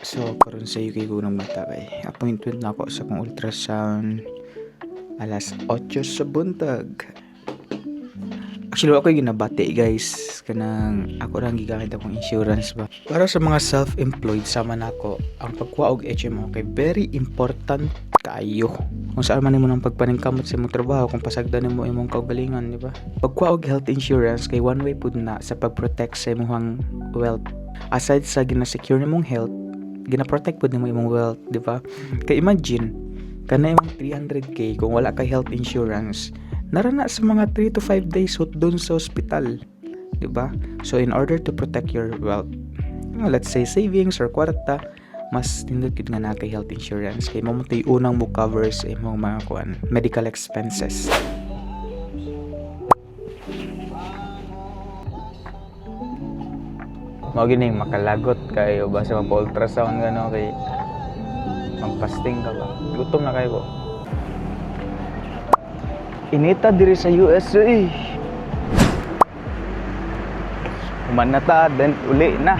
So, karon sa UK ko ng mata kay appointment na ako sa kong ultrasound alas 8 sa buntag. Actually, ako ginabati guys kanang ako lang gigamit akong insurance ba. Para sa mga self-employed sama nako, ang pagkuha og HMO kay very important kaayo. Kung saan man nimo nang pagpaningkamot sa imong trabaho, kung pasagdan nimo imong kaugalingon, di ba? Pagkuha og health insurance kay one way pud na sa pag-protect sa imong wealth. Aside sa gina-secure nimong health, gina-protect pud nimo imong wealth, di ba? Kay imagine kana imong 300k kung wala kay health insurance, narana sa mga 3 to 5 days doon sa ospital, di ba? So in order to protect your wealth, let's say savings or kwarta, mas tindot gid nga na kay health insurance kay mo tay unang mo cover sa imong mga medical expenses. Mao gining makalagot kayo basta magpa-ultrasound gano kay magpasting ka ba. Gutom na kayo. Inita diri sa USA. Human na ta, then uli na.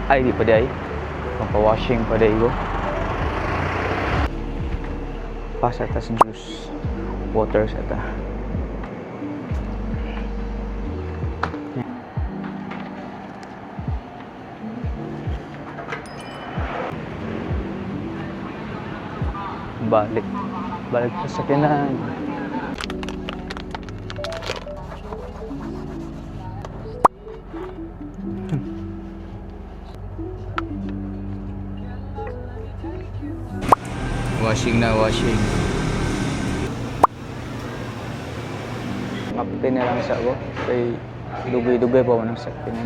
Ay, di pa di ay. Magpa-washing pa di ko. Pasa tas juice. Water sa ta. Balik sa sakinan. Washing. Kapte na lang sa ako. Kay dugay-dugay pa mo ng sakit na.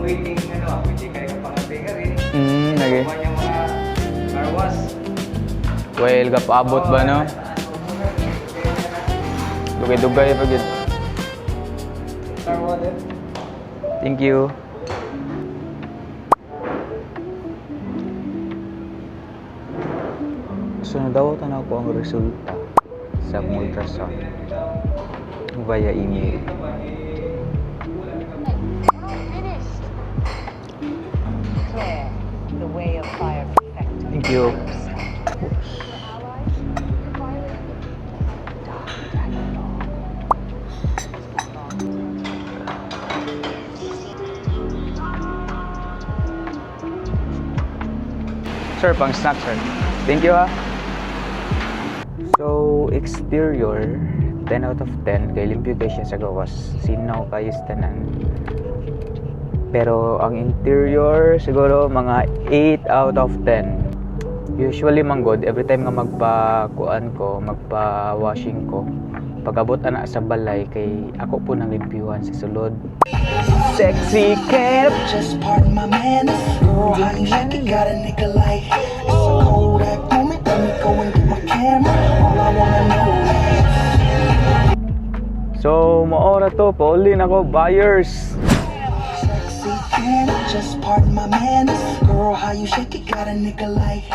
Waiting kayo kapangapinga rin. Lagi. Yung mga carwas. Well, kapaabot ba no? Dugay-dugay pa gid. Carwa din. Thank you. So nadawotan ako ang resulta sa ultrasound via email. Claire, the way of fire perfected. Thank you. Sir, pang snack sir. Thank you ha. So, exterior 10 out of 10 kay limpyo kay siya sa gawas. Sinaw kayo sa tanan. Pero ang interior siguro mga 8 out of 10. Usually manggod every time nga magpa-washing ko. Pag-abot ana sa balay kay ako po nang limpyuhan sa sulod. Sexy cat. Just pardon my manners. Girl, how you shake it, got a nigga like. It's a cold act moment. Let me go and get my camera. All I wanna know is. So, maora to. Paulin ako, buyers. Sexy cat. Just pardon my manners. Girl, how you shake it, got a nigga like.